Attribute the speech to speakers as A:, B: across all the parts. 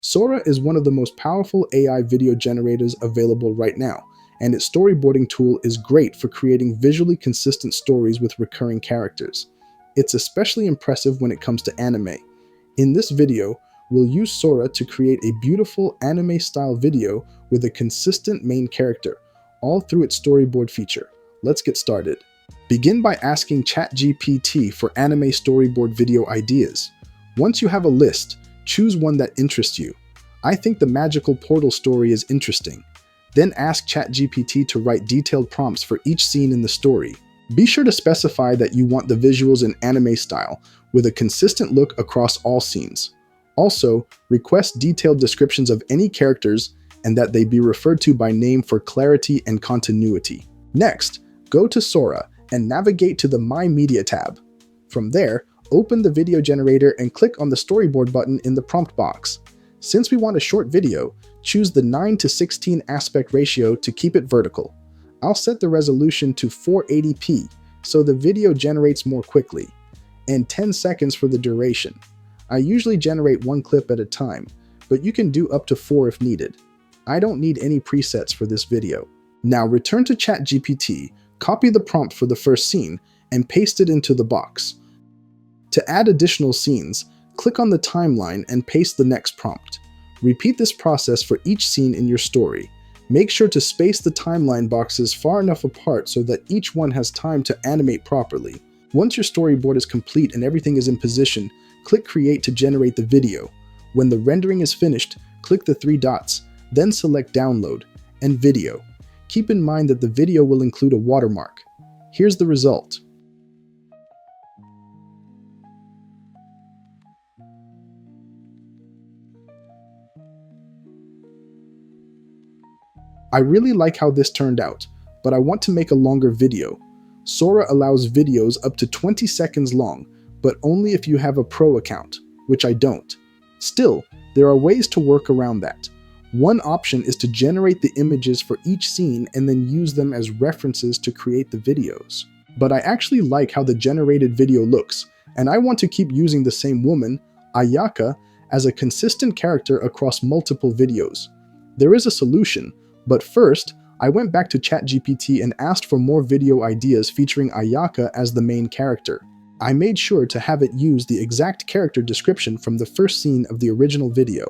A: Sora is one of the most powerful AI video generators available right now, and its storyboarding tool is great for creating visually consistent stories with recurring characters. It's especially impressive when it comes to anime. In this video, we'll use Sora to create a beautiful anime-style video with a consistent main character, all through its storyboard feature. Let's get started. Begin by asking ChatGPT for anime storyboard video ideas. Once you have a list, choose one that interests you. I think the magical portal story is interesting. Then ask ChatGPT to write detailed prompts for each scene in the story. Be sure to specify that you want the visuals in anime style, with a consistent look across all scenes. Also, request detailed descriptions of any characters and that they be referred to by name for clarity and continuity. Next, go to Sora and navigate to the My Media tab. From there, open the video generator and click on the storyboard button in the prompt box. Since we want a short video, choose the 9:16 aspect ratio to keep it vertical. I'll set the resolution to 480p so the video generates more quickly, and 10 seconds for the duration. I usually generate one clip at a time, but you can do up to 4 if needed. I don't need any presets for this video. Now return to ChatGPT, copy the prompt for the first scene, and paste it into the box. To add additional scenes, click on the timeline and paste the next prompt. Repeat this process for each scene in your story. Make sure to space the timeline boxes far enough apart so that each one has time to animate properly. Once your storyboard is complete and everything is in position, click Create to generate the video. When the rendering is finished, click the 3 dots, then select Download and Video. Keep in mind that the video will include a watermark. Here's the result. I really like how this turned out, but I want to make a longer video. Sora allows videos up to 20 seconds long, but only if you have a pro account, which I don't. Still, there are ways to work around that. One option is to generate the images for each scene and then use them as references to create the videos. But I actually like how the generated video looks, and I want to keep using the same woman, Ayaka, as a consistent character across multiple videos. There is a solution, but first, I went back to ChatGPT and asked for more video ideas featuring Ayaka as the main character. I made sure to have it use the exact character description from the first scene of the original video.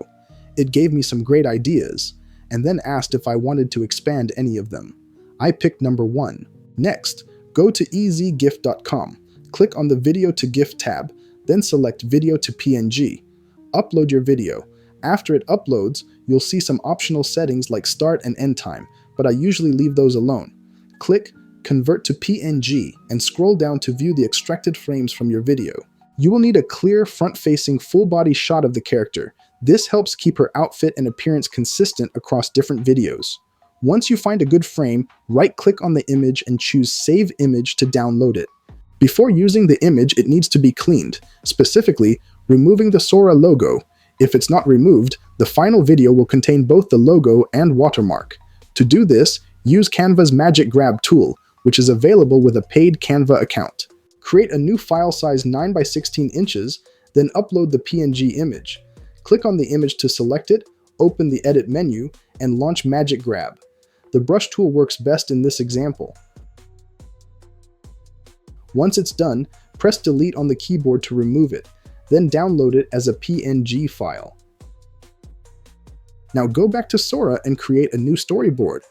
A: It gave me some great ideas, and then asked if I wanted to expand any of them. I picked number 1. Next, go to ezgif.com, click on the Video to GIF tab, then select Video to PNG. Upload your video. After it uploads, you'll see some optional settings like start and end time, but I usually leave those alone. Click Convert to PNG and scroll down to view the extracted frames from your video. You will need a clear, front-facing, full-body shot of the character. This helps keep her outfit and appearance consistent across different videos. Once you find a good frame, right-click on the image and choose Save Image to download it. Before using the image, it needs to be cleaned, specifically removing the Sora logo. If it's not removed, the final video will contain both the logo and watermark. To do this, use Canva's Magic Grab tool, which is available with a paid Canva account. Create a new file size 9 by 16 inches, then upload the PNG image. Click on the image to select it, open the Edit menu, and launch Magic Grab. The brush tool works best in this example. Once it's done, press Delete on the keyboard to remove it. Then download it as a PNG file. Now go back to Sora and create a new storyboard.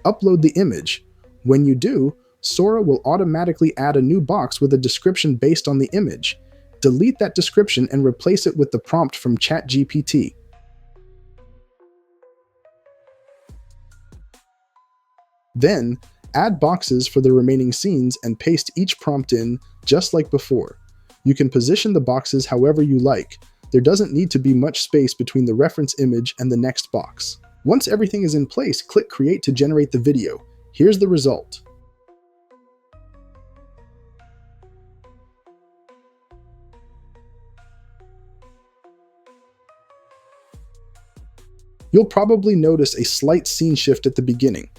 A: Upload the image. When you do, Sora will automatically add a new box with a description based on the image. Delete that description and replace it with the prompt from ChatGPT. Then, add boxes for the remaining scenes and paste each prompt in, just like before. You can position the boxes however you like. There doesn't need to be much space between the reference image and the next box. Once everything is in place, click Create to generate the video. Here's the result. You'll probably notice a slight scene shift at the beginning.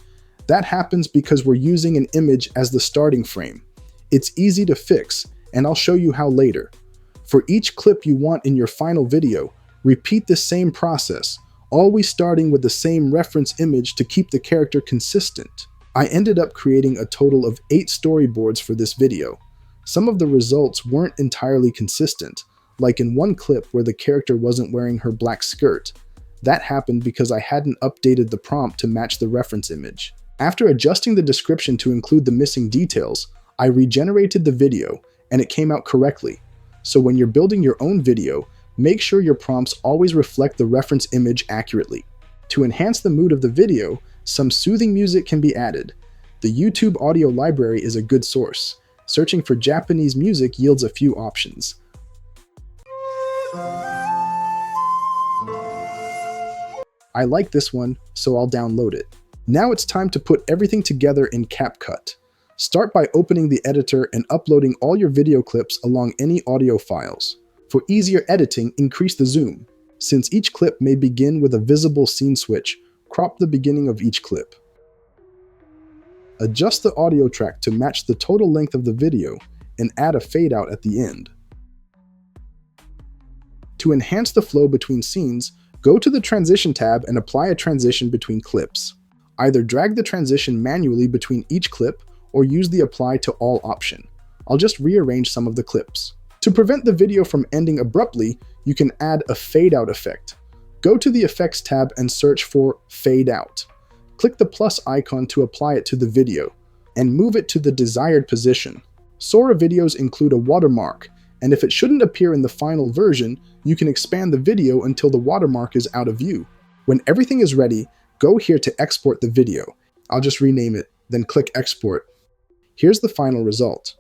A: That happens because we're using an image as the starting frame. It's easy to fix, and I'll show you how later. For each clip you want in your final video, Repeat the same process, always starting with the same reference image to keep the character consistent. I ended up creating a total of 8 storyboards for this video. Some of the results weren't entirely consistent, like in one clip where the character wasn't wearing her black skirt. That happened because I hadn't updated the prompt to match the reference image. After adjusting the description to include the missing details, I regenerated the video and it came out correctly. So when you're building your own video, make sure your prompts always reflect the reference image accurately. To enhance the mood of the video, some soothing music can be added. The YouTube audio library is a good source. Searching for Japanese music yields a few options. I like this one, so I'll download it. Now it's time to put everything together in Capcut. Start by opening the editor and uploading all your video clips along any audio files. For easier editing, increase the zoom. Since each clip may begin with a visible scene switch, crop the beginning of each clip. Adjust the audio track to match the total length of the video and add a fade out at the end. To enhance the flow between scenes, go to the Transition tab and apply a transition between clips. Either drag the transition manually between each clip or use the Apply to All option. I'll just rearrange some of the clips. To prevent the video from ending abruptly, you can add a fade out effect. Go to the Effects tab and search for Fade Out. Click the plus icon to apply it to the video, and move it to the desired position. Sora videos include a watermark, and if it shouldn't appear in the final version, you can expand the video until the watermark is out of view. When everything is ready, go here to export the video. I'll just rename it, then click Export. Here's the final result.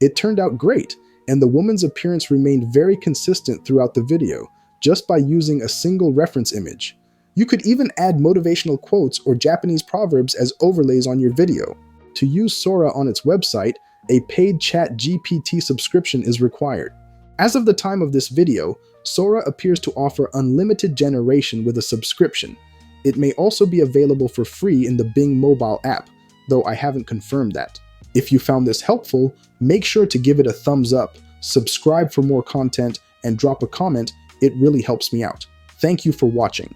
A: It turned out great, and the woman's appearance remained very consistent throughout the video, just by using a single reference image. You could even add motivational quotes or Japanese proverbs as overlays on your video. To use Sora on its website, a paid ChatGPT subscription is required. As of the time of this video, Sora appears to offer unlimited generation with a subscription. It may also be available for free in the Bing mobile app, though I haven't confirmed that. If you found this helpful, make sure to give it a thumbs up, subscribe for more content, and drop a comment. It really helps me out. Thank you for watching.